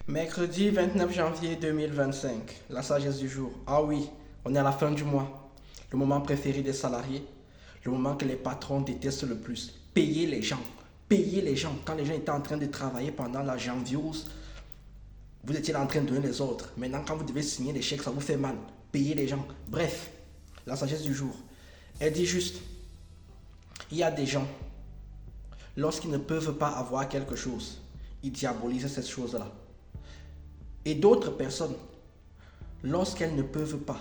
Mercredi 29 janvier 2025, la sagesse du jour. Ah oui, on est à la fin du mois. Le moment préféré des salariés, le moment que les patrons détestent le plus. Payer les gens. Payer les gens. Quand les gens étaient en train de travailler pendant la janviose, vous étiez là en train de donner les ordres. Maintenant, quand vous devez signer les chèques, ça vous fait mal. Payer les gens. Bref, la sagesse du jour. Elle dit juste, il y a des gens, lorsqu'ils ne peuvent pas avoir quelque chose, ils diabolisent cette chose-là. Et d'autres personnes, lorsqu'elles ne peuvent pas,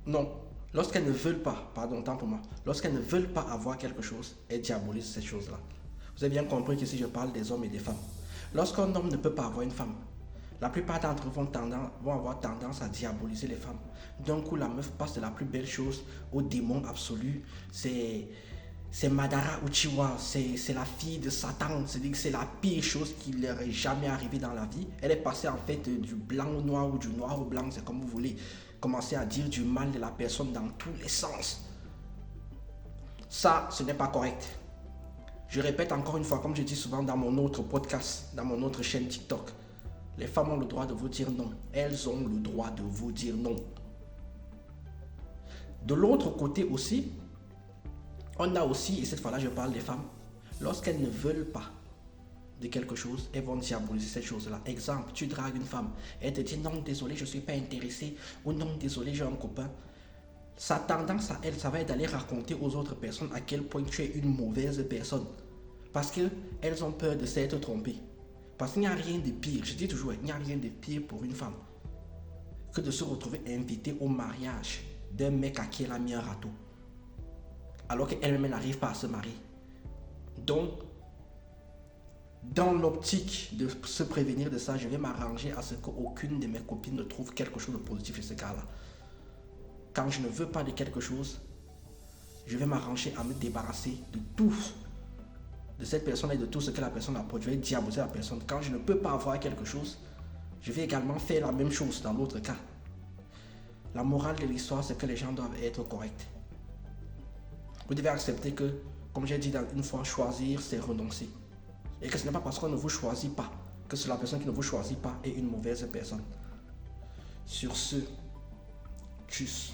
non, lorsqu'elles ne veulent pas, pardon, tant pour moi, lorsqu'elles ne veulent pas avoir quelque chose, elles diabolisent cette chose-là. Vous avez bien compris que si je parle des hommes et des femmes, lorsqu'un homme ne peut pas avoir une femme, la plupart d'entre eux vont avoir tendance à diaboliser les femmes. D'un coup, la meuf passe de la plus belle chose au démon absolu. C'est Madara Uchiwa, c'est la fille de Satan. C'est-à-dire que c'est la pire chose qui leur est jamais arrivée dans la vie. Elle est passée en fait du blanc au noir ou du noir au blanc, c'est comme vous voulez. Commencer à dire du mal de la personne dans tous les sens. Ça, ce n'est pas correct. Je répète encore une fois, comme je dis souvent dans mon autre podcast, dans mon autre chaîne TikTok, les femmes ont le droit de vous dire non. Elles ont le droit de vous dire non. De l'autre côté aussi, on a aussi, et cette fois-là je parle des femmes, lorsqu'elles ne veulent pas de quelque chose, elles vont diaboliser cette chose-là. Exemple, tu dragues une femme, elle te dit non, désolé, je ne suis pas intéressé, ou non, désolé, j'ai un copain. Sa tendance à elle, ça va être d'aller raconter aux autres personnes à quel point tu es une mauvaise personne. Parce qu'elles ont peur de s'être trompées. Parce qu'il n'y a rien de pire, je dis toujours, il n'y a rien de pire pour une femme que de se retrouver invitée au mariage d'un mec à qui elle a mis un râteau. Alors qu'elle-même n'arrive pas à se marier. Donc, dans l'optique de se prévenir de ça, je vais m'arranger à ce qu'aucune de mes copines ne trouve quelque chose de positif chez ce cas-là. Quand je ne veux pas de quelque chose, je vais m'arranger à me débarrasser de tout, de cette personne et de tout ce que la personne apporte. Je vais diaboliser la personne. Quand je ne peux pas avoir quelque chose, je vais également faire la même chose dans l'autre cas. La morale de l'histoire, c'est que les gens doivent être corrects. Vous devez accepter que, comme j'ai dit une fois, choisir, c'est renoncer. Et que ce n'est pas parce qu'on ne vous choisit pas que c'est la personne qui ne vous choisit pas est une mauvaise personne. Sur ce, tchuss.